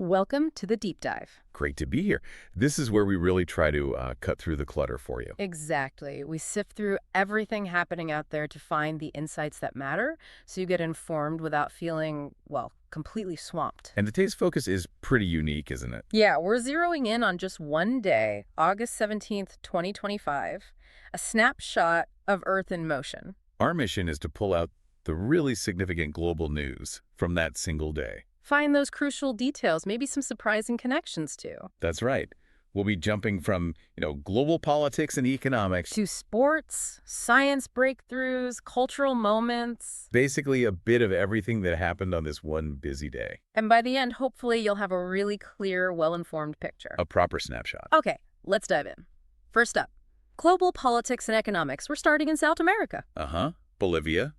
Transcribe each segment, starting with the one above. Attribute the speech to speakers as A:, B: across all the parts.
A: Welcome to the deep dive.
B: Great to be here. This is where we really try to cut through the clutter for you.
A: Exactly. We sift through everything happening out there to find the insights that matter so you get informed without feeling, well, completely swamped.
B: And today's focus is pretty unique, isn't it?
A: Yeah, we're zeroing in on just one day, August 17th, 2025, a snapshot of Earth in motion.
B: Our mission is to pull out the really significant global news from that single day.
A: Find those crucial details, maybe some surprising connections too.
B: That's right. We'll be jumping from, global politics and economics
A: To sports, science breakthroughs, cultural moments.
B: basically a bit of everything that happened on this one busy day.
A: And by the end, hopefully you'll have a really clear, well-informed picture.
B: A proper snapshot.
A: Okay, let's dive in. First up, global politics and economics. We're starting in South America.
B: Bolivia.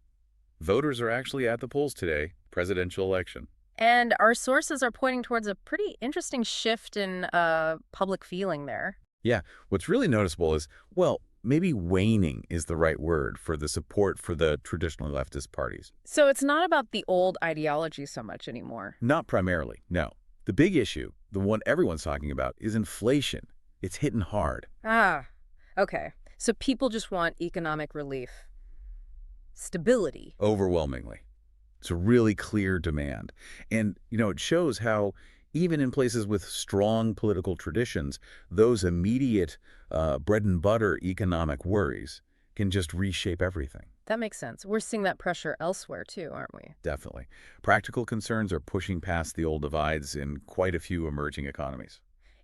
B: Voters are actually at the polls today. Presidential election.
A: And our sources are pointing towards a pretty interesting shift in public feeling there.
B: Yeah, what's really noticeable is, well, maybe waning is the right word for the support for the traditional leftist parties.
A: So it's not about the old ideology so much anymore.
B: Not primarily, no. The big issue, the one everyone's talking about, is inflation. It's hitting hard.
A: Okay. So people just want economic relief. Stability.
B: Overwhelmingly. It's a really clear demand. And, it shows how even in places with strong political traditions, those immediate bread and butter economic worries can just reshape everything.
A: That makes sense. We're seeing that pressure elsewhere too, aren't we?
B: Definitely. Practical concerns are pushing past the old divides in quite a few emerging economies.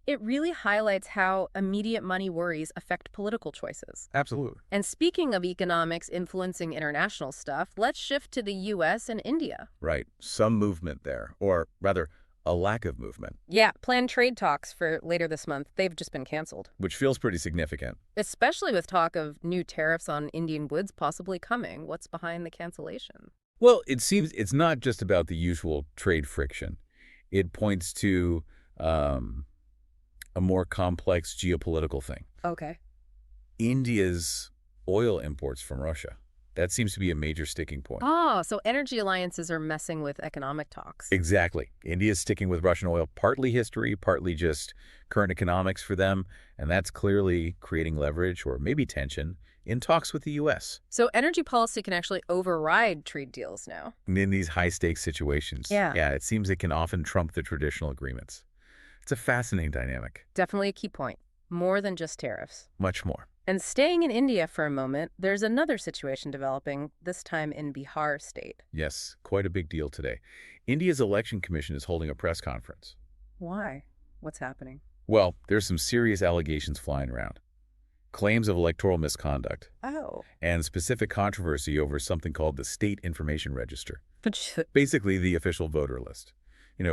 A: It really highlights how immediate money worries affect political choices.
B: Absolutely.
A: And speaking of economics influencing international stuff, let's shift to the U.S. and India.
B: Right. Some movement there, or rather, a lack of movement.
A: Yeah, planned trade talks for later this month, they've just been canceled.
B: Which feels pretty significant.
A: Especially with talk of new tariffs on Indian goods possibly coming. What's behind the cancellation?
B: Well, it seems it's not just about the usual trade friction. It points to a more complex geopolitical thing.
A: Okay.
B: India's oil imports from Russia. That seems to be a major sticking point.
A: Oh, so energy alliances are messing with economic talks.
B: Exactly. India's sticking with Russian oil, partly history, partly just current economics for them, and that's clearly creating leverage or maybe tension in talks with the U.S.
A: So energy policy can actually override trade deals now.
B: And in these high-stakes situations,
A: Yeah,
B: it seems it can often trump the traditional agreements. It's a fascinating dynamic.
A: definitely a key point. More than just tariffs.
B: Much more.
A: And staying in India for a moment, there's another situation developing, this time in Bihar state.
B: Yes, quite a big deal today. India's election commission is holding a press conference.
A: Why? What's happening?
B: Well, there's some serious allegations flying around. Claims of electoral misconduct.
A: Oh.
B: And specific controversy over something called the State Information Register. Basically, the official voter list.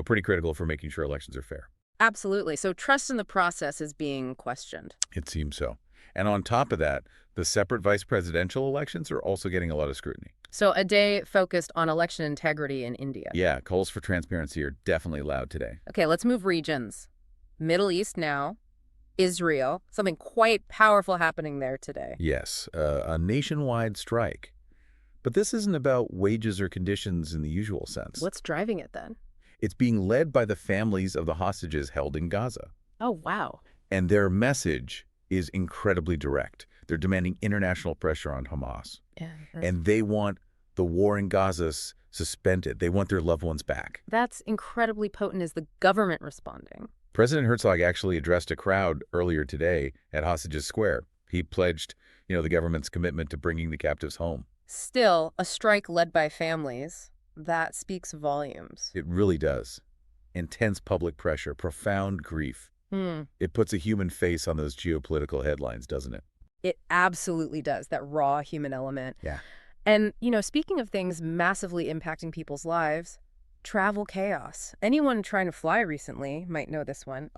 B: Pretty critical for making sure elections are fair.
A: Absolutely. So trust in the process is being questioned.
B: It seems so. And on top of that, the separate vice presidential elections are also getting a lot of scrutiny.
A: So a day focused on election integrity in India.
B: Yeah, calls for transparency are definitely loud today.
A: Okay, let's move regions. Middle East now. Israel. Something quite powerful happening there today.
B: Yes, a nationwide strike. But this isn't about wages or conditions in the usual sense.
A: What's driving it then?
B: It's being led by the families of the hostages held in Gaza.
A: Oh, wow.
B: And their message is incredibly direct. They're demanding international pressure on Hamas.
A: Yeah,
B: And they want the war in Gaza suspended. They want their loved ones back.
A: that's incredibly potent. Is the government responding?
B: President Herzog actually addressed a crowd earlier today at Hostages Square. He pledged, the government's commitment to bringing the captives home.
A: Still, a strike led by families. That speaks volumes.
B: It really does. Intense public pressure, profound grief. It puts a human face on those geopolitical headlines, doesn't it?
A: It absolutely does, that raw human element.
B: Yeah.
A: And, speaking of things massively impacting people's lives, travel chaos. Anyone trying to fly recently might know this one.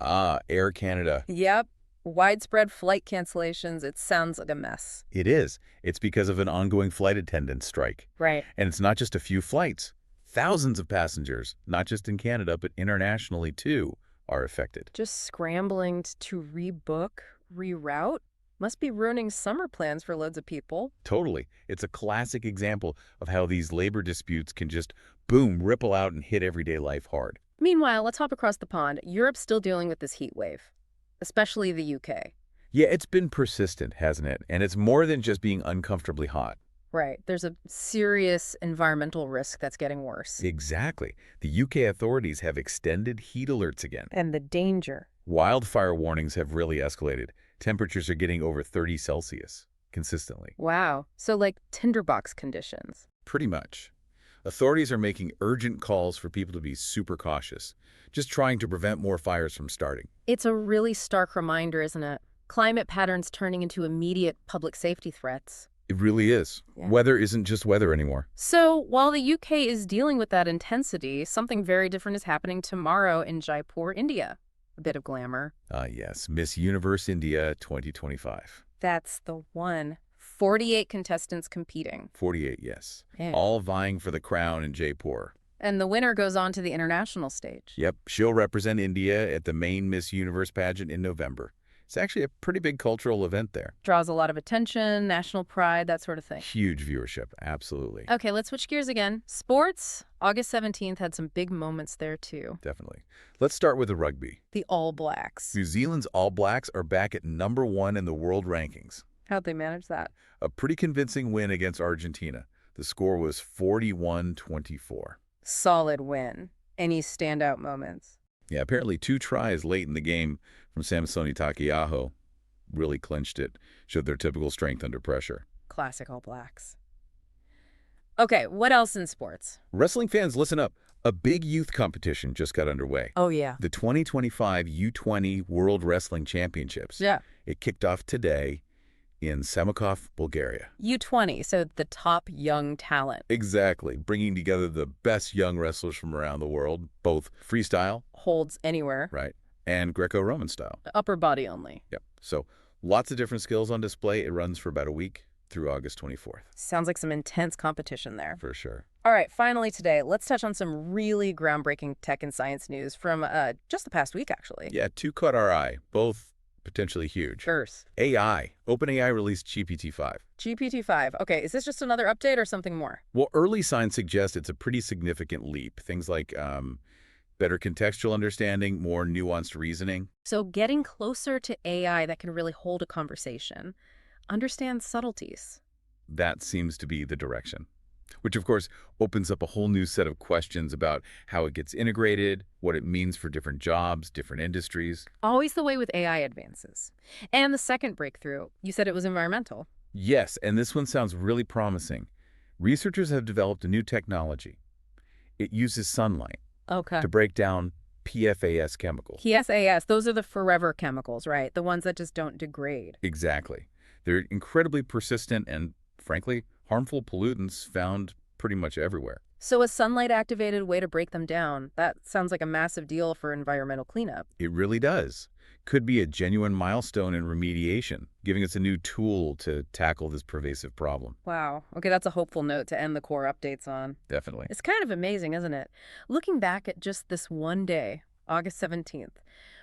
B: Air Canada.
A: Yep. Widespread flight cancellations. It sounds like a mess.
B: It is. It's because of an ongoing flight attendant strike.
A: Right.
B: And it's not just a few flights. Thousands of passengers, not just in Canada, but internationally too, are affected.
A: Just scrambling to rebook, reroute. Must be ruining summer plans for loads of people.
B: Totally. It's a classic example of how these labor disputes can just, boom, ripple out and hit everyday life hard.
A: Meanwhile, let's hop across the pond. Europe's still dealing with this heat wave, especially the UK.
B: Yeah, it's been persistent, hasn't it? And it's more than just being uncomfortably hot.
A: Right. There's a serious environmental risk that's getting worse.
B: Exactly. The UK authorities have extended heat alerts again.
A: And the danger.
B: Wildfire warnings have really escalated. Temperatures are getting over 30 Celsius consistently.
A: Wow. So like tinderbox conditions.
B: Pretty much. Authorities are making urgent calls for people to be super cautious, just trying to prevent more fires from starting.
A: It's a really stark reminder, isn't it? Climate patterns turning into immediate public safety threats.
B: It really is.
A: Yeah.
B: Weather isn't just weather anymore.
A: So while the UK is dealing with that intensity, something very different is happening tomorrow in Jaipur, India. A bit of glamour.
B: Yes, Miss Universe India 2025.
A: That's the one. 48 contestants competing.
B: 48, yes.
A: Yeah.
B: All vying for the crown in Jaipur.
A: And the winner goes on to the international stage.
B: Yep, she'll represent India at the main Miss Universe pageant in November. It's actually a pretty big cultural event there.
A: Draws a lot of attention, national pride, that sort of thing.
B: Huge viewership, absolutely.
A: Okay, let's switch gears again. Sports. August 17th had some big moments there, too.
B: Definitely. Let's start with the rugby.
A: The All Blacks.
B: New Zealand's All Blacks are back at #1 in the world rankings.
A: How'd they manage that?
B: A pretty convincing win against Argentina. The score was 41-24.
A: Solid win. Any standout moments?
B: Yeah, apparently 2 tries late in the game from Samsoni Takiaho really clinched it, showed their typical strength under pressure.
A: Classic All Blacks. Okay, what else in sports?
B: Wrestling fans, listen up. A big youth competition just got underway.
A: Oh, yeah.
B: The 2025 U20 World Wrestling Championships.
A: Yeah.
B: It kicked off today in Samokov, Bulgaria.
A: U20, so the top young talent.
B: Exactly, bringing together the best young wrestlers from around the world, both freestyle,
A: Holds anywhere.
B: right, and Greco-Roman style.
A: Upper body only.
B: Yep. So lots of different skills on display. It runs for about a week through August 24th.
A: Sounds like some intense competition there.
B: For sure.
A: All right, finally today, let's touch on some really groundbreaking tech and science news from just the past week, actually.
B: Yeah, 2 caught our eye, both potentially huge.
A: First,
B: AI. OpenAI released GPT-5.
A: GPT-5. Okay, is this just another update or something more?
B: Well, early signs suggest it's a pretty significant leap. Things like better contextual understanding, more nuanced reasoning.
A: So getting closer to AI that can really hold a conversation, understand subtleties.
B: That seems to be the direction. Which, of course, opens up a whole new set of questions about how it gets integrated, what it means for different jobs, different industries.
A: Always the way with AI advances. And the second breakthrough, you said it was environmental.
B: Yes, and this one sounds really promising. Researchers have developed a new technology. It uses sunlight
A: Okay.
B: to break down PFAS chemicals.
A: PFAS, those are the forever chemicals, right? The ones that just don't degrade.
B: Exactly. They're incredibly persistent and, frankly, harmful pollutants found pretty much everywhere.
A: So a sunlight-activated way to break them down, that sounds like a massive deal for environmental cleanup.
B: It really does. Could be a genuine milestone in remediation, giving us a new tool to tackle this pervasive problem.
A: Wow. Okay, that's a hopeful note to end the core updates on.
B: Definitely.
A: It's kind of amazing, isn't it? Looking back at just this one day, August 17th,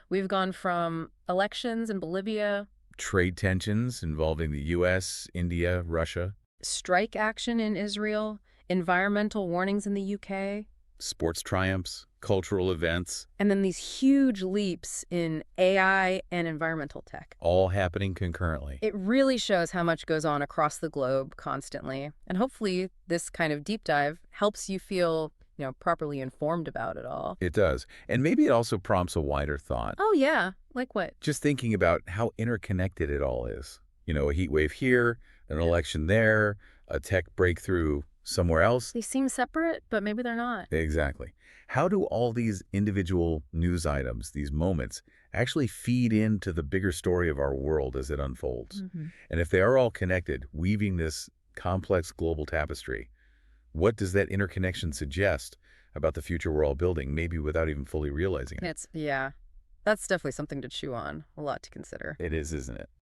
A: we've gone from elections in Bolivia,
B: Trade tensions involving the U.S., India, Russia,
A: strike action in Israel, environmental warnings in the UK,
B: sports triumphs, cultural events,
A: and then these huge leaps in AI and environmental tech.
B: all happening concurrently.
A: It really shows how much goes on across the globe constantly. And hopefully this kind of deep dive helps you feel, properly informed about it all.
B: It does. And maybe it also prompts a wider thought.
A: Oh, yeah. Like what?
B: Just thinking about how interconnected it all is. A heat wave here, an election there, a tech breakthrough somewhere else.
A: They seem separate, but maybe they're not.
B: Exactly. How do all these individual news items, these moments, actually feed into the bigger story of our world as it unfolds? And if they are all connected, weaving this complex global tapestry, what does that interconnection suggest about the future we're all building, maybe without even fully realizing it?
A: Yeah, that's definitely something to chew on, a lot to consider.
B: It is, isn't it?